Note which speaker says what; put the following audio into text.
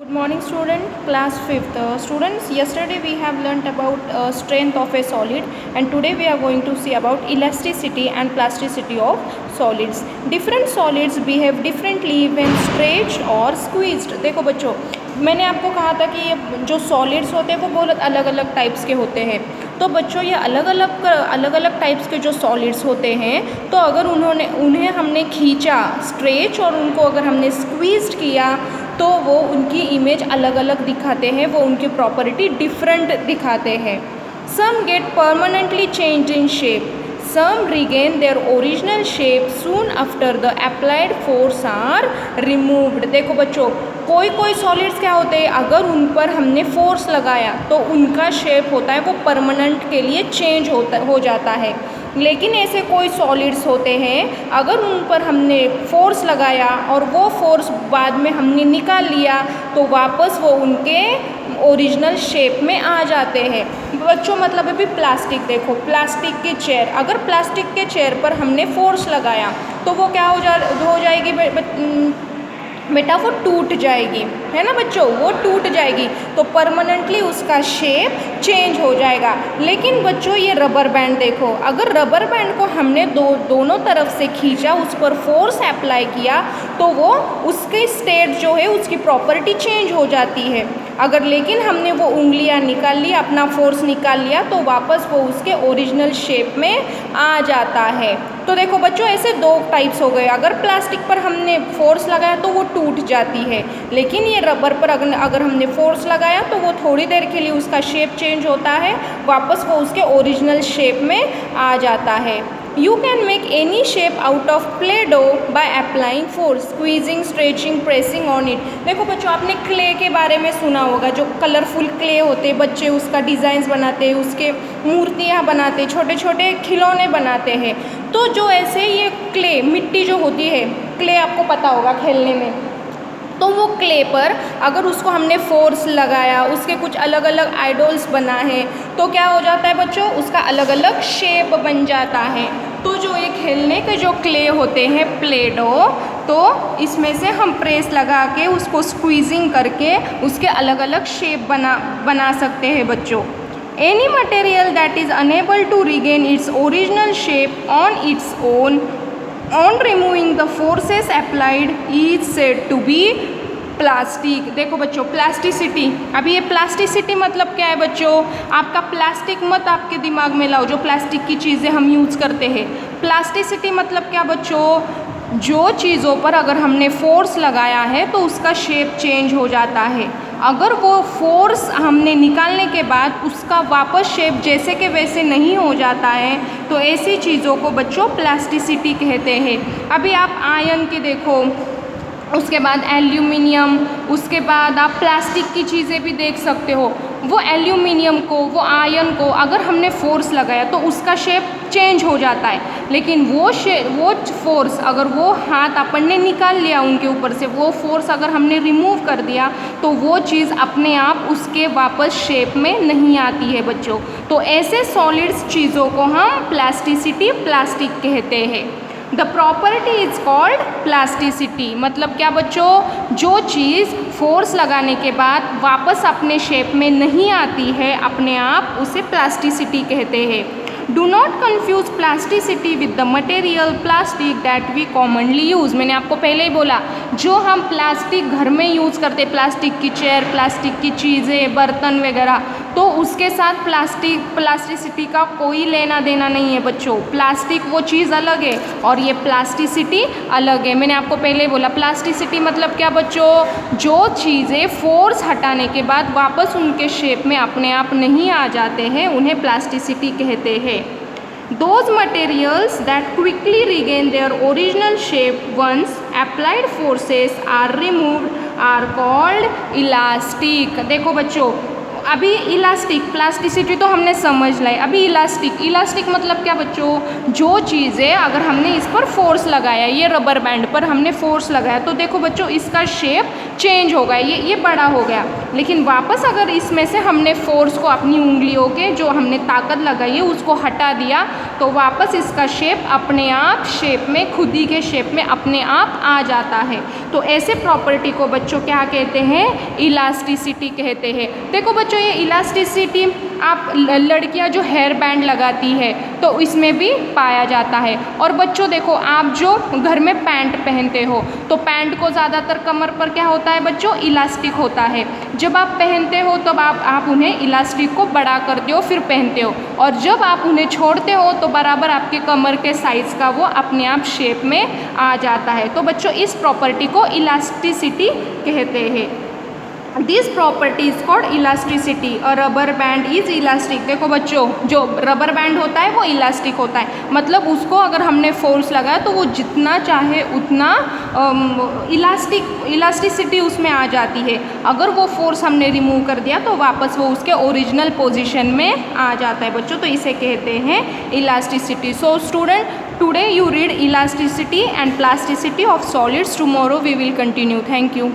Speaker 1: Good morning student, class 5th. Students, yesterday we have learnt about strength of a solid and today we are going to see about elasticity and plasticity of solids. Different solids behave differently when stretched or squeezed. देखो बच्चों, मैंने आपको कहा था कि ये जो solids होते हैं वो बहुत अलग अलग टाइप्स के होते हैं। तो बच्चों ये अलग अलग टाइप्स के जो सॉलिड्स होते हैं, तो अगर उन्हें हमने खींचा स्ट्रेच और उनको अगर हमने स्क्वीज्ड किया तो वो उनकी इमेज अलग अलग दिखाते हैं, वो उनकी प्रॉपर्टी डिफरेंट दिखाते हैं। Some get permanently change in shape, some regain their original shape soon after the applied force are removed. देखो बच्चों, कोई सॉलिड्स क्या होते हैं, अगर उन पर हमने फोर्स लगाया तो उनका शेप होता है वो परमानेंट के लिए चेंज हो जाता है। लेकिन ऐसे कोई सॉलिड्स होते हैं अगर उन पर हमने फोर्स लगाया और वो फोर्स बाद में हमने निकाल लिया तो वापस वो उनके ओरिजिनल शेप में आ जाते हैं। बच्चों मतलब अभी प्लास्टिक देखो, प्लास्टिक की चेयर, अगर प्लास्टिक के चेयर पर हमने फोर्स लगाया तो वो क्या हो जाएगी बेटा, वो टूट जाएगी, है ना बच्चों, वो टूट जाएगी तो परमानेंटली उसका शेप चेंज हो जाएगा। लेकिन बच्चों ये रबर बैंड देखो, अगर रबर बैंड को हमने दोनों तरफ से खींचा, उस पर फोर्स अप्लाई किया तो वो उसकी स्टेट जो है उसकी प्रॉपर्टी चेंज हो जाती है। अगर लेकिन हमने वो उंगलियां निकाल ली, अपना फोर्स निकाल लिया तो वापस वो उसके ओरिजिनल शेप में आ जाता है। तो देखो बच्चों ऐसे दो टाइप्स हो गए, अगर प्लास्टिक पर हमने फोर्स लगाया तो वो टूट जाती है, लेकिन ये रबर पर अगर हमने फोर्स लगाया तो वो थोड़ी देर के लिए उसका शेप चेंज होता है, वापस वो उसके ओरिजिनल शेप में आ जाता है। You can make any shape out of Play-Doh by applying force, squeezing, stretching, pressing on it। देखो बच्चों आपने क्ले के बारे में सुना होगा, जो कलरफुल क्ले होते हैं, बच्चे उसका डिज़ाइंस बनाते हैं, उसके मूर्तियाँ बनाते हैं, छोटे छोटे खिलौने बनाते हैं। तो जो ऐसे ये क्ले मिट्टी जो होती है, क्ले आपको पता होगा खेलने में, तो वो क्ले पर अगर उसको हमने फोर्स लगाया, उसके कुछ अलग अलग आइडल्स बना है तो क्या हो जाता है बच्चों, उसका अलग अलग शेप बन जाता है। तो जो ये खेलने के जो क्ले होते हैं प्ले-डो, तो इसमें से हम प्रेस लगा के उसको स्क्वीजिंग करके उसके अलग अलग शेप बना सकते हैं बच्चों। Any material that is unable to regain its original shape on its own on removing the forces applied is said to be plastic. देखो बच्चों प्लास्टिसिटी, अभी ये प्लास्टिसिटी मतलब क्या है बच्चों, आपका प्लास्टिक मत आपके दिमाग में लाओ, जो प्लास्टिक की चीज़ें हम यूज़ करते हैं। प्लास्टिसिटी मतलब क्या बच्चों, जो चीज़ों पर अगर हमने फोर्स लगाया है तो उसका शेप चेंज हो जाता है, अगर वो फोर्स हमने निकालने के बाद उसका वापस शेप जैसे के वैसे नहीं हो जाता है तो ऐसी चीज़ों को बच्चों प्लास्टिसिटी कहते हैं। अभी आप आयरन के देखो, उसके बाद एल्यूमिनियम, उसके बाद आप प्लास्टिक की चीज़ें भी देख सकते हो, वो एल्यूमिनियम को, वो आयरन को अगर हमने फोर्स लगाया तो उसका शेप चेंज हो जाता है, लेकिन वो फोर्स अगर वो हाथ अपन ने निकाल लिया उनके ऊपर से, वो फोर्स अगर हमने रिमूव कर दिया तो वो चीज़ अपने आप उसके वापस शेप में नहीं आती है बच्चों। तो ऐसे सॉलिड्स चीज़ों को हम प्लास्टिसिटी, प्लास्टिक कहते हैं। The property is called plasticity, मतलब क्या बच्चों, जो चीज़ फोर्स लगाने के बाद वापस अपने शेप में नहीं आती है अपने आप, उसे प्लास्टिसिटी कहते हैं। Do not confuse plasticity with the material plastic that we commonly use. मैंने आपको पहले ही बोला, जो हम प्लास्टिक घर में यूज़ करते, प्लास्टिक की चेयर, प्लास्टिक की चीज़ें, बर्तन वगैरह, तो उसके साथ प्लास्टिसिटी का कोई लेना देना नहीं है बच्चों। प्लास्टिक वो चीज़ अलग है और ये प्लास्टिसिटी अलग है। मैंने आपको पहले ही बोला प्लास्टिसिटी मतलब क्या बच्चों, जो चीज़ें फोर्स हटाने के बाद वापस उनके शेप में अपने आप नहीं आ जाते हैं उन्हें प्लास्टिसिटी कहते हैं। Those materials that quickly regain their original shape once applied forces are removed are called elastic। देखो बच्चों अभी इलास्टिक, प्लास्टिसिटी तो हमने समझ लाई, अभी इलास्टिक मतलब क्या बच्चों, जो चीज़ें अगर हमने इस पर फोर्स लगाया, ये रबर बैंड पर हमने फोर्स लगाया तो देखो बच्चों इसका शेप चेंज हो गया, ये बड़ा हो गया, लेकिन वापस अगर इसमें से हमने फोर्स को अपनी उंगलियों के जो हमने ताकत लगाई है उसको हटा दिया तो वापस इसका शेप अपने आप शेप में खुद ही के शेप में अपने आप आ जाता है। तो ऐसे प्रॉपर्टी को बच्चों क्या कहते हैं, इलास्टिसिटी कहते हैं। देखो बच्चों ये इलास्टिसिटी आप लड़कियां जो हेयर बैंड लगाती है तो इसमें भी पाया जाता है। और बच्चों देखो आप जो घर में पैंट पहनते हो तो पैंट को ज़्यादातर कमर पर क्या होता है बच्चों, इलास्टिक होता है। जब आप पहनते हो तब आप उन्हें इलास्टिक को बड़ा करते हो फिर पहनते हो, और जब आप उन्हें छोड़ते हो तो बराबर आपके कमर के साइज़ का वो अपने आप शेप में आ जाता है। तो बच्चों इस प्रॉपर्टी को इलास्टिसिटी कहते हैं। This property is called elasticity. A rubber band is elastic. देखो बच्चों जो रबर बैंड होता है वो इलास्टिक होता है, मतलब उसको अगर हमने फोर्स लगाया तो वो जितना चाहे उतना इलास्टिसिटी उसमें आ जाती है। अगर वो फोर्स हमने रिमूव कर दिया तो वापस वो उसके ओरिजिनल पोजीशन में आ जाता है बच्चों, तो इसे कहते हैं elasticity. So student today you read elasticity and plasticity of solids. Tomorrow we will continue. Thank you.